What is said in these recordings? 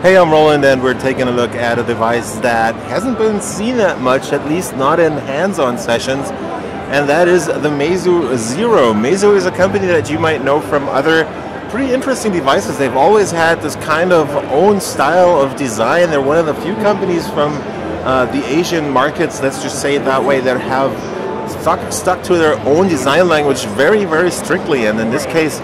Hey, I'm Roland, and we're taking a look at a device that hasn't been seen that much, at least not in hands-on sessions, and that is the Meizu Zero. Meizu is a company that you might know from other pretty interesting devices. They've always had this kind of own style of design. They're one of the few companies from the Asian markets, let's just say it that way, that have stuck to their own design language very, very strictly, and in this case,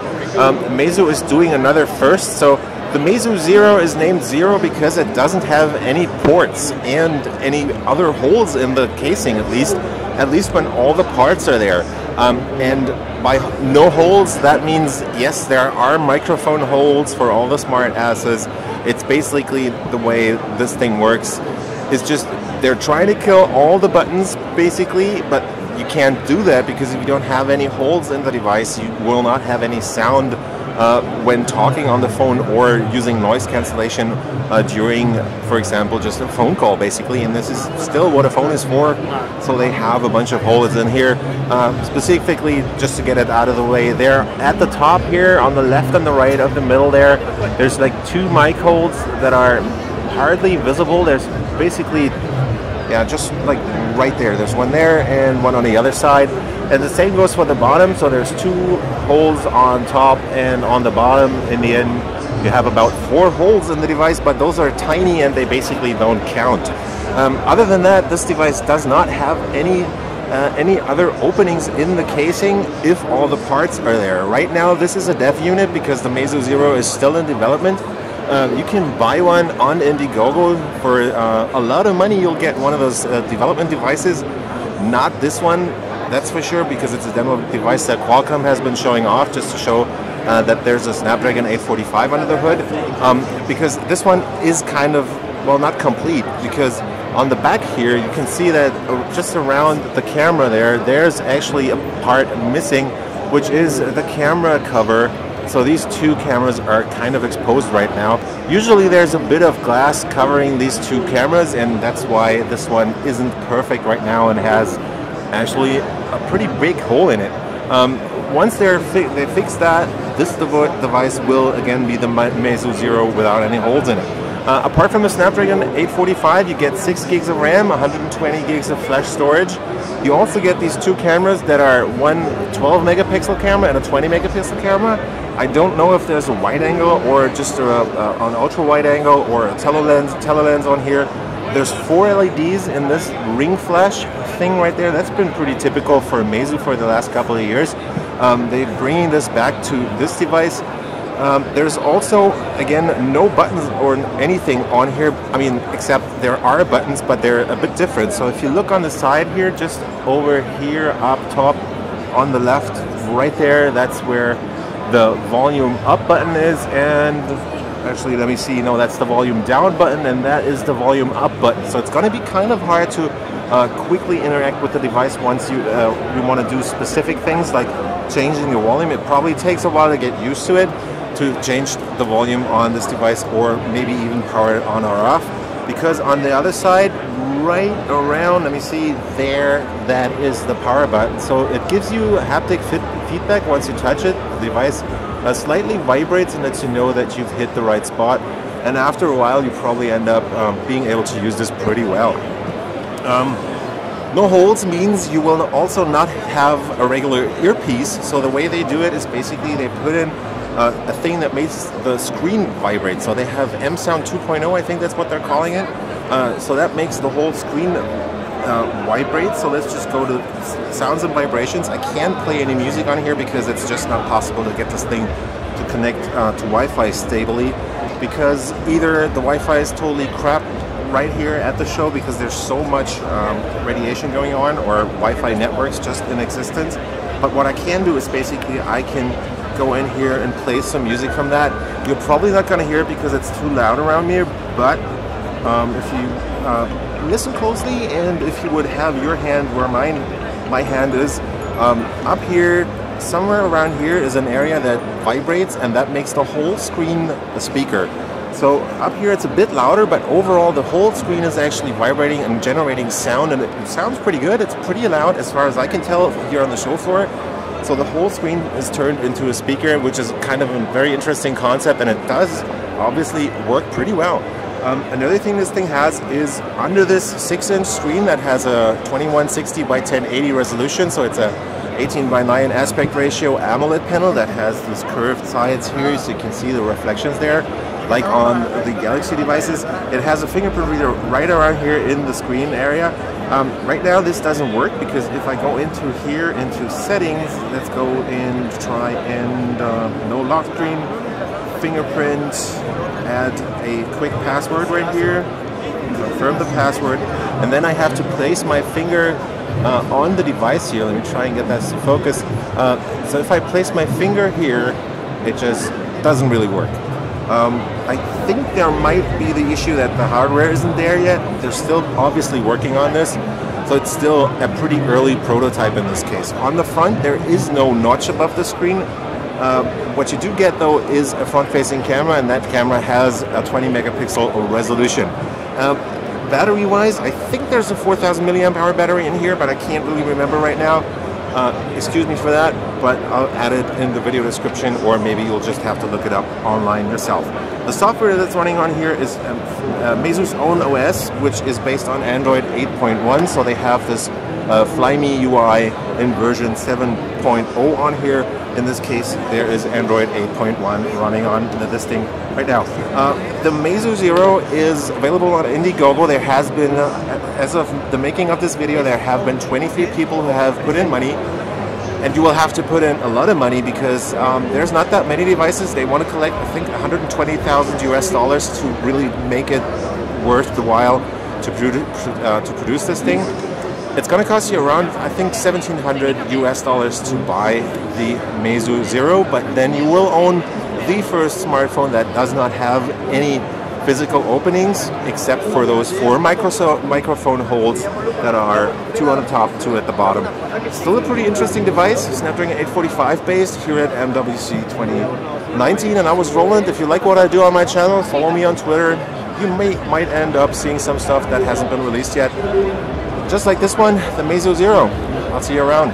Meizu is doing another first. So the Meizu Zero is named Zero because it doesn't have any ports and any other holes in the casing, at least when all the parts are there. And by no holes, that means yes, there are microphone holes for all the smart asses. It's basically the way this thing works. It's just they're trying to kill all the buttons basically, but you can't do that because if you don't have any holes in the device, you will not have any sound when talking on the phone or using noise cancellation during, for example, just a phone call basically. And this is still what a phone is for, so they have a bunch of holes in here. Specifically, just to get it out of the way, there at the top here on the left and the right of the middle there's like two mic holes that are hardly visible. There's basically, yeah, just like right there. There's one there and one on the other side. And the same goes for the bottom, so there's two holes on top and on the bottom. In the end, you have about 4 holes in the device, but those are tiny and they basically don't count. Other than that, this device does not have any other openings in the casing if all the parts are there. Right now, this is a dev unit because the Meizu Zero is still in development. You can buy one on Indiegogo for a lot of money. You'll get one of those development devices. Not this one, that's for sure, because it's a demo device that Qualcomm has been showing off just to show that there's a Snapdragon 845 under the hood. Because this one is kind of, well, not complete, because on the back here you can see that just around the camera there's actually a part missing, which is the camera cover. So these two cameras are kind of exposed right now. Usually there's a bit of glass covering these two cameras, and that's why this one isn't perfect right now and has actually a pretty big hole in it. Once they fix that, this device will again be the Meizu Zero without any holes in it. Apart from the Snapdragon 845, you get 6 gigs of RAM, 120 gigs of flash storage. You also get these two cameras that are one 12 megapixel camera and a 20 megapixel camera. I don't know if there's a wide angle or just an ultra wide angle or a telelens on here. There's 4 LEDs in this ring flash thing right there. That's been pretty typical for Meizu for the last couple of years. They're bringing this back to this device. There's also, again, no buttons or anything on here. I mean, except there are buttons, but they're a bit different. So if you look on the side here, just over here up top on the left, right there, that's where the volume up button is, and actually, let me see. No, that's the volume down button, and that is the volume up button. So it's going to be kind of hard to quickly interact with the device once you want to do specific things like changing the volume. It probably takes a while to get used to it, to change the volume on this device, or maybe even power it on or off. Because on the other side, right around, let me see, there, that is the power button. So it gives you haptic feedback once you touch it. The device slightly vibrates and lets you know that you've hit the right spot, and after a while you probably end up being able to use this pretty well. No holes means you will also not have a regular earpiece, so the way they do it is basically they put in a thing that makes the screen vibrate. So they have M-Sound 2.0, I think that's what they're calling it. So that makes the whole screen vibrate. So let's just go to sounds and vibrations. I can't play any music on here because it's just not possible to get this thing to connect to Wi-Fi stably, because either the Wi-Fi is totally crap right here at the show because there's so much radiation going on, or Wi-Fi networks just in existence. But what I can do is basically I can go in here and play some music from that. You're probably not going to hear it because it's too loud around me, but if you listen closely, and if you would have your hand where my hand is, up here, somewhere around here is an area that vibrates, and that makes the whole screen a speaker. So up here it's a bit louder, but overall the whole screen is actually vibrating and generating sound, and it sounds pretty good. It's pretty loud as far as I can tell here on the show floor. So the whole screen is turned into a speaker, which is kind of a very interesting concept, and it does obviously work pretty well. Another thing this thing has is under this 6-inch screen that has a 2160 by 1080 resolution, so it's a 18:9 aspect ratio AMOLED panel that has these curved sides here, so you can see the reflections there, like on the Galaxy devices. It has a fingerprint reader right around here in the screen area. Right now this doesn't work because if I go into here, into settings, let's go and try and no lock screen, fingerprint, add a quick password right here, confirm the password, and then I have to place my finger on the device here. Let me try and get that to focus. So if I place my finger here, it just doesn't really work. I think there might be the issue that the hardware isn't there yet. They're still obviously working on this, so it's still a pretty early prototype in this case. On the front, there is no notch above the screen. What you do get though is a front-facing camera, and that camera has a 20 megapixel resolution. Battery-wise, I think there's a 4,000 milliamp hour battery in here, but I can't really remember right now. Excuse me for that, but I'll add it in the video description, or maybe you'll just have to look it up online yourself. The software that's running on here is Meizu's own OS, which is based on Android 8.1, so they have this Flyme UI in version 7.0 on here. In this case, there is Android 8.1 running on this thing right now. The Meizu Zero is available on Indiegogo. There has been, as of the making of this video, there have been 23 people who have put in money. And you will have to put in a lot of money because there's not that many devices. They want to collect, I think, 120,000 US dollars to really make it worth the while to produce this thing. It's going to cost you around, I think, 1,700 US dollars to buy the Meizu Zero, but then you will own the first smartphone that does not have any physical openings except for those 4 microphone holes that are 2 on the top, 2 at the bottom. Still a pretty interesting device, Snapdragon 845 based here at MWC'19, and I was Roland. If you like what I do on my channel, follow me on Twitter. You might end up seeing some stuff that hasn't been released yet. Just like this one, the Meizu Zero. I'll see you around.